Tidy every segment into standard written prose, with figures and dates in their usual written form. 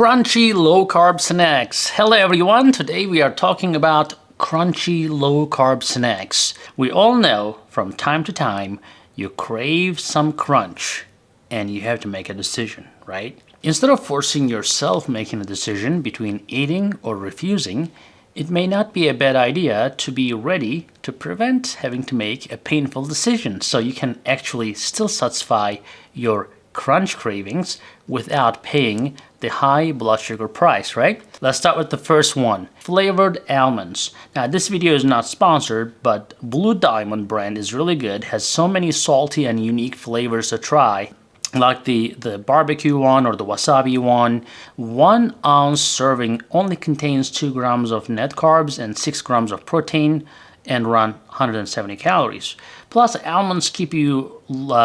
Crunchy low-carb snacks. Hello everyone, today we are talking about crunchy low-carb snacks. We all know from time to time you crave some crunch and you have to make a decision, right? Instead of forcing yourself making a decision between eating or refusing, it may not be a bad idea to be ready to prevent having to make a painful decision so you can actually still satisfy your crunch cravings without paying the high blood sugar price, right? Let's start with the first one, flavored almonds. Now this video is not sponsored, but Blue Diamond brand is really good, has so many salty and unique flavors to try. Like the barbecue one or the wasabi one. 1 ounce serving only contains 2 grams of net carbs and 6 grams of protein and around 170 calories. Plus, almonds keep you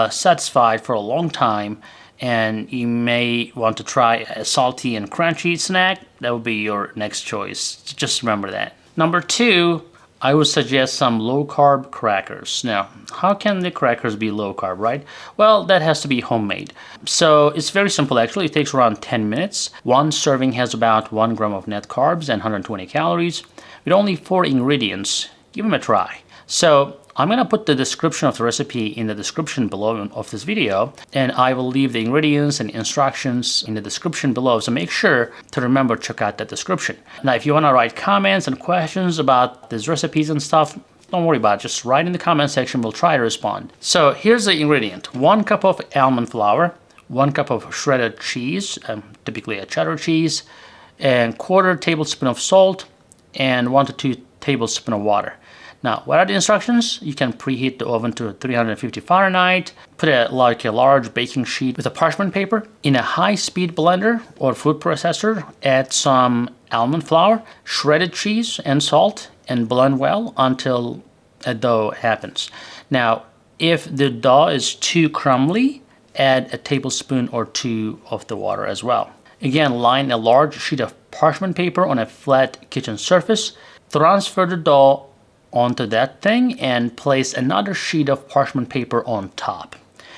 satisfied for a long time, and you may want to try a salty and crunchy snack. That would be your next choice. Just remember that. Number 2, I would suggest some low-carb crackers. Now, how can the crackers be low-carb, right? Well, that has to be homemade. So it's very simple actually. It takes around 10 minutes. One serving has about 1 gram of net carbs and 120 calories. With only 4 ingredients, give them a try. So I'm going to put the description of the recipe in the description below of this video, and I will leave the ingredients and instructions in the description below, so make sure to remember to check out that description. Now if you want to write comments and questions about these recipes and stuff, don't worry about it, just write in the comment section, we'll try to respond. So here's the ingredient: 1 cup of almond flour, 1 cup of shredded cheese, typically a cheddar cheese, and 1/4 tablespoon of salt, and 1 to 2 tablespoons of water. Now, what are the instructions? You can preheat the oven to 350 Fahrenheit, put a large baking sheet with a parchment paper. In a high-speed blender or food processor, add some almond flour, shredded cheese, and salt, and blend well until a dough happens. Now, if the dough is too crumbly, add a tablespoon or 2 of the water as well. Again, line a large sheet of parchment paper on a flat kitchen surface, transfer the dough onto that thing and place another sheet of parchment paper on top.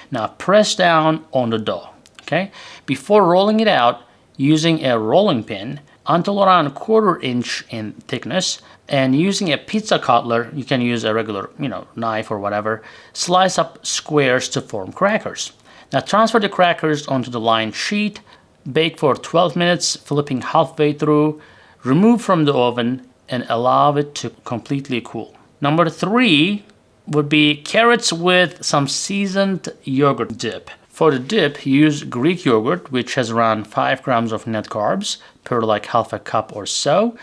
Now press down on the dough, okay? Before rolling it out, using a rolling pin until around 1/4 inch in thickness, and using a pizza cutler, you can use a regular, knife or whatever, slice up squares to form crackers. Now transfer the crackers onto the lined sheet, bake for 12 minutes, flipping halfway through, remove from the oven, and allow it to completely cool. Number 3 would be carrots with some seasoned yogurt dip. For the dip, use Greek yogurt, which has around 5 grams of net carbs per half a cup or so,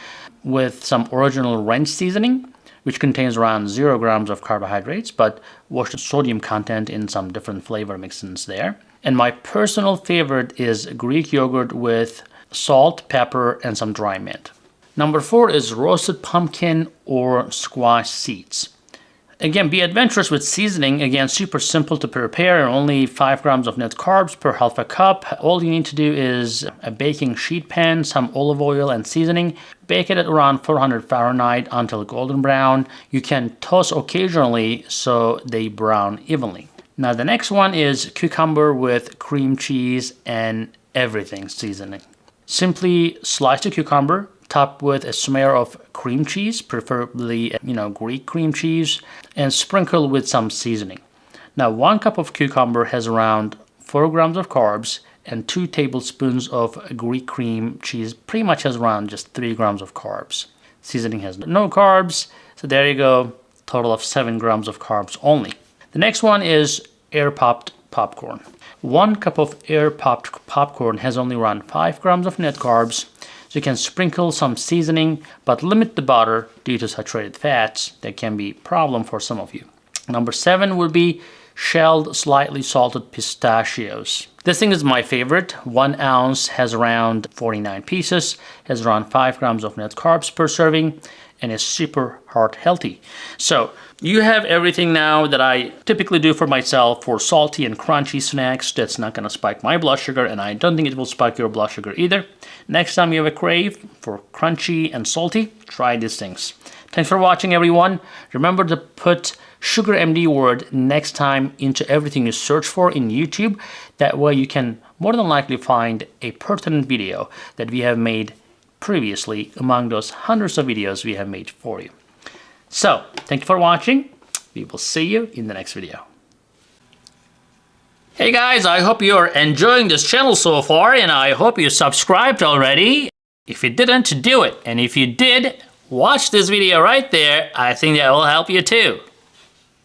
with some original ranch seasoning, which contains around 0 grams of carbohydrates, but watch the sodium content in some different flavor mixins there. And my personal favorite is Greek yogurt with salt, pepper, and some dry mint. Number 4 is roasted pumpkin or squash seeds. Again, be adventurous with seasoning. Again, super simple to prepare, only 5 grams of net carbs per half a cup. All you need to do is a baking sheet pan, some olive oil and seasoning. Bake it at around 400 Fahrenheit until golden brown. You can toss occasionally so they brown evenly. Now the next one is cucumber with cream cheese and everything seasoning. Simply slice the cucumber, top with a smear of cream cheese, preferably Greek cream cheese, and sprinkle with some seasoning. Now 1 cup of cucumber has around 4 grams of carbs, and 2 tablespoons of Greek cream cheese pretty much has around just 3 grams of carbs. Seasoning has no carbs, so there you go, total of 7 grams of carbs only. The next one is air-popped popcorn. 1 cup of air-popped popcorn has only around 5 grams of net carbs. So you can sprinkle some seasoning, but limit the butter due to saturated fats. That can be a problem for some of you. Number 7 would be shelled, slightly salted pistachios. This thing is my favorite. 1 ounce has around 49 pieces, has around 5 grams of net carbs per serving, and is super heart healthy. So you have everything now that I typically do for myself for salty and crunchy snacks. That's not going to spike my blood sugar, and I don't think it will spike your blood sugar either. Next time you have a crave for crunchy and salty, try these things. Thanks for watching, everyone. Remember to put SugarMD word next time into everything you search for in YouTube. That way you can more than likely find a pertinent video that we have made previously among those hundreds of videos we have made for you. So, thank you for watching. We will see you in the next video. Hey guys, I hope you're enjoying this channel so far, and I hope you subscribed already. If you didn't, do it. And if you did, watch this video right there. I think that will help you too.